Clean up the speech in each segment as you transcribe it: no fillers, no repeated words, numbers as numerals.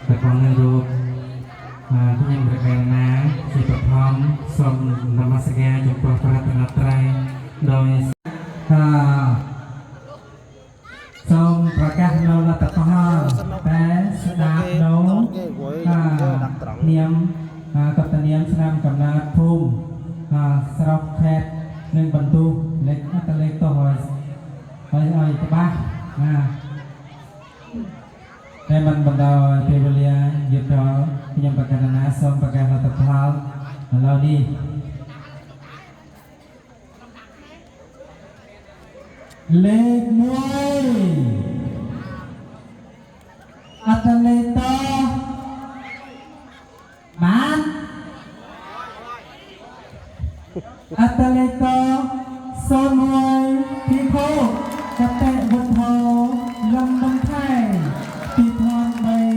แต่ของในรูปที่ยังบริการน้ำที่ประพร้อมสมนมัสการจงปรพระตนตรัยโดยសូមប្រកាសនៅលទ្ធផលតែស្ដាប់នៅនាមកតនាមឆ្នាំកំណើតភូមិស្រុកខេត្តនិងបន្ទូលេខតលេខទៅហើយច្បាស់តែมันបណ្ដោយពេលវេលាយប់ដល់ខ្ញុំប្រកាសណាសូមប្រកាសលទ្ធផលឥឡូវនេះលេខ1អត្តលេខតបានអត្តលេខត01ពីខោកតេវុទ្ធោលំបំថែពីធន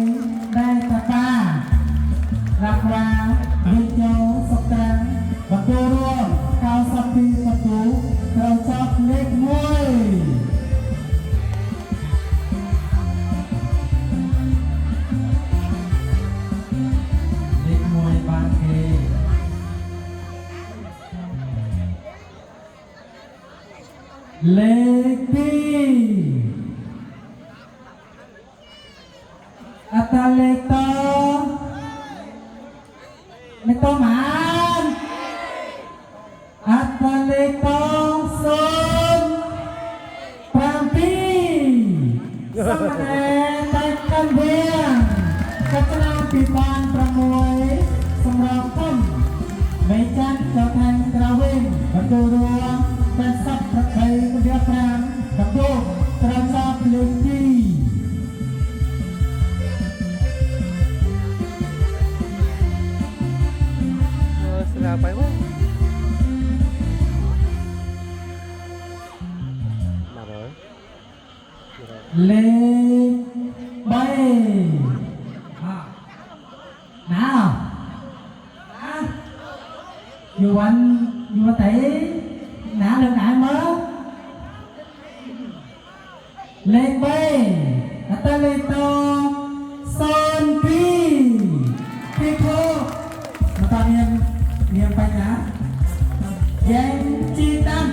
3ដែលតបារាក់រាវិជោសុក្រាំងបន្ទូរួម92បន្ទូត្រូវចប់លេខ1បានគេលេខ2អត្តលេខតលេខតបានអត្តលេខត07សមនេតែកាន់វាកច្រាពីបាន6សម្រាប់គុំមេចាត់ចូលខាងក្រៅវិញបន្ទូរួមបានសັບប្រភេទវា5បន្ទូត្រូវចប់លេខ2ស្រាបាយមកលេខ3nào dù anh tỷ nã lên nãy mới lên b ta lên to son pi pi khô mà ta niệm bài nhá giang chi tâm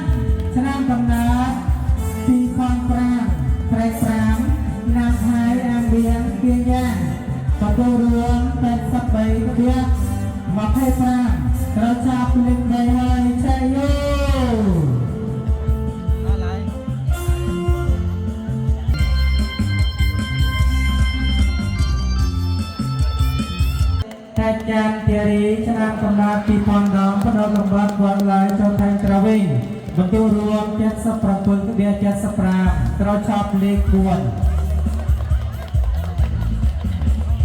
cho nam cầm nợ pi con pram prai pram nam hai an biếng biếng giang còn đồ đườngเป็นสับใบเบี้ยมาให้ปลาเราจับเล่นใบให้ใช่โย่แต่จานเทียรีชนะกำนัดปีพองดองพนกำบัดวันลายจนไทยกระวิงบรรทุรวม7 สปราพึงเดีย7 สปราเราจับเลขกวน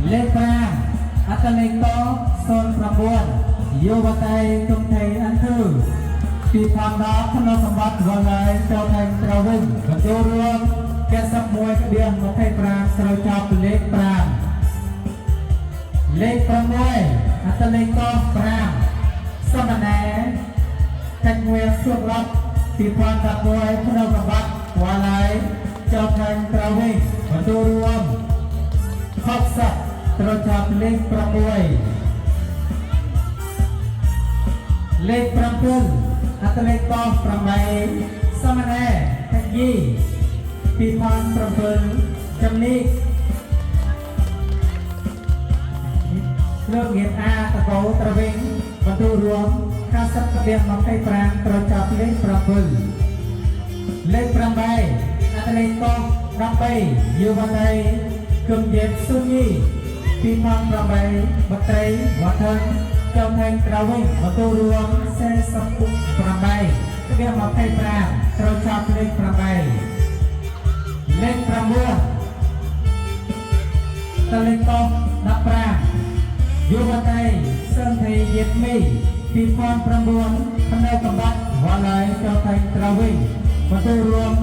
เลข5อัตเลขต่อโซนประบวนโยวไตตุงไทยอันคือปีพามดอกพนสมบัติวันไหลเจ้าไทยตราวินบรรจุรวมแกสับมวยเบียงมาไทยปรางเราจับเลขปรางเลขประมวยอัตเลขต่อปรางสมณะกันเวียสุดลับปีพามดับมวยพนสมบัติวันไหลเจ้าไทยตราวินบรรจุรวมครบสับเราจับเลขประมวยเลขประพุนอัตเลขต่อประไมสมณะขยีปีพานประพุนจำนิเลือกเงียบอาตะโกตระเวงบรรทุรวมข้าศึกเบียงมาให้ปรางเราจับเลขประพุนเลขประไมอัตเลขต่อประไมอยู่วันใดกึ่งเย็บสุนีปีพานประไมบัตรวัฒนเจ้าแทงกระวิงมาตัวรวมเซสับปุกประไมเรียกมาให้ปรางเราจับเลขประไมเลขประมวลตะเลขต่อนับปรางอยู่วันใดเส้นไทยเย็ดมีปีพานประมวลพนักกำบัดวันไหลเจ้าแทงกระวิงมาตัวรวม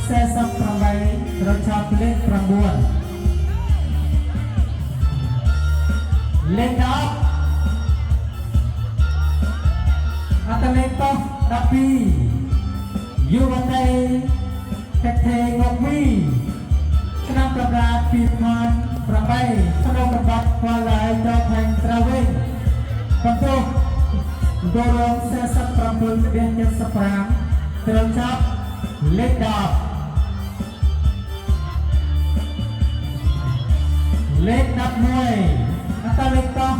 เซสับประไมเราจับเลขประมวลเลขดอกอัตเลขต่อดับปีอยู่วันใดเทงกวีชนะประดาปีพานประไม បន្ទូលរួម47ក្បៀង75ត្រូវចាប់លេខ10លេខ11អត្តលេខតោះ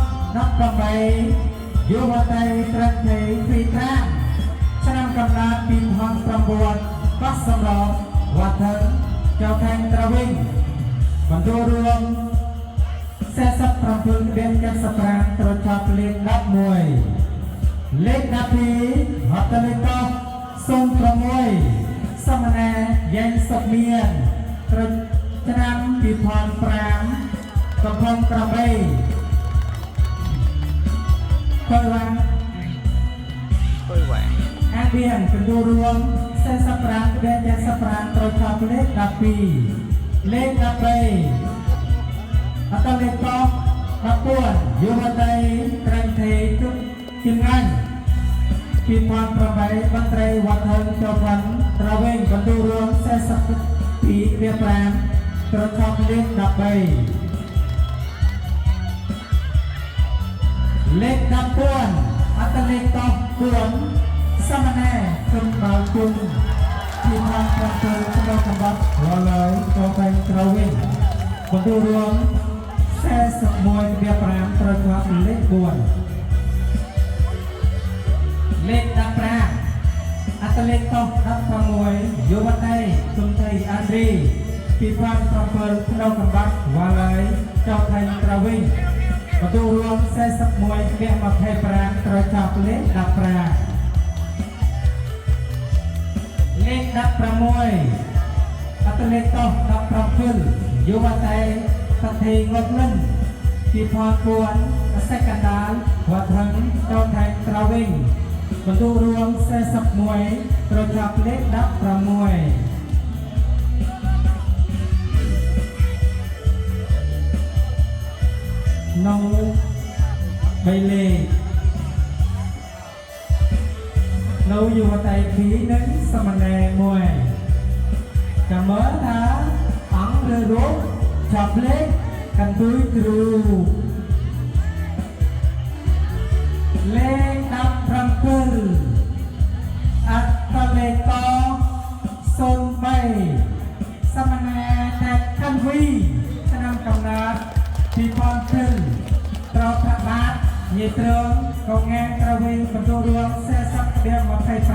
18យុវតីត្រឹកនៃពីត្រាឆ្នាំកំណើត2009កោះសម្រងវត្តឹងចៅខេត្តត្រវិញបន្ទូលរួម47ក្បៀង75ត្រូវចាប់លេខ11លេខ12អត្តលេខតោះ06សមណែយ៉ែងសុកមានត្រូវឆ្នាំ2005កំពង់ក្របីខុយវ៉ាអាបៀងកណ្ដួលរួម45ក្បៀង75ត្រូវចាប់លេខ12លេខ13អត្តលេខតោះ14យុវតីត្រែងទេជំងាញ់2008បន្ត្រីវត្តហឹងចូលវត្តត្រវិញបន្ទូលរួម42ក្បៀង5ត្រូវចាប់លេខ13លេខ14អត្តលេខតោះ4សមណែគុំបៅគុំ2007ក្នុងកំបត្តិរលើយចូលទៅត្រវិញបន្ទូលរួម41ក្បៀង5ត្រូវចាប់លេខ4លេខ15អត្តលេខតោះ16យុវតីគុំថៃអាឌ្រី2007ក្នុងកំបត្តិរលើយចូលទៅត្រវិញបន្ទូលរួម41ក្បៀង25ត្រូវចាប់លេខ15លេខ16អត្តលេខតោះ17យុវតីសទ្ធិងប់លិន2004សេកណ្ដាលវត្តហឹងចូលខេត្តត្រវិញបន្ទូលរួម41ត្រូវចាប់លេខ16នៅ3លេខនៅយុវតី2និងសមណែ1ចាំមើលថាអង្គឬរូបចាប់លេខកន្ទុយទ្រូលេខ17អត្តលេខត03សមណែតែកាន់វីឆ្នាំកំណើត2007ត្រូវប្របាទញាត្រងកងងាត្រវិញបន្ទូលរួម40ក្បៀង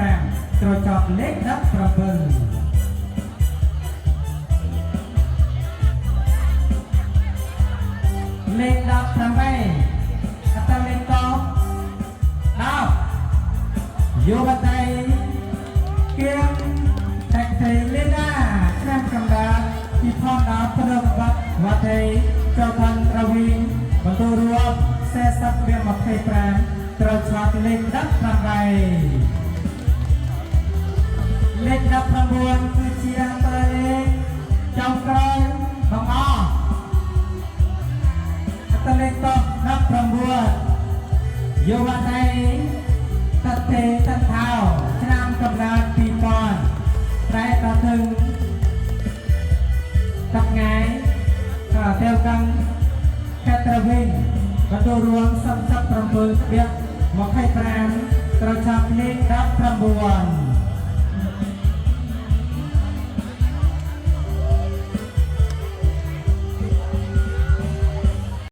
25ត្រូវចាប់លេខ17លេខ18អត្តលេខតោះ10យុវតីគៀងតែកទេលេណាឆ្នាំកំដៅ2010ព្រឹកបាត់វត្តទេចូលខាងត្រវិញបន្ទូលរួម40ក្បៀង25ត្រូវចាប់លេខ18លេខ19គឺជាអត្តលេខចុងក្រោយបងអអត្តលេខតោះ19យុវតីតតេតថោឆ្នាំកំណើត2000តែតទៅតាប់ងាយតែកាំងខេត្តត្រវិញបន្ទូលរួម37ក្បៀង25ត្រូវចាប់លេខ19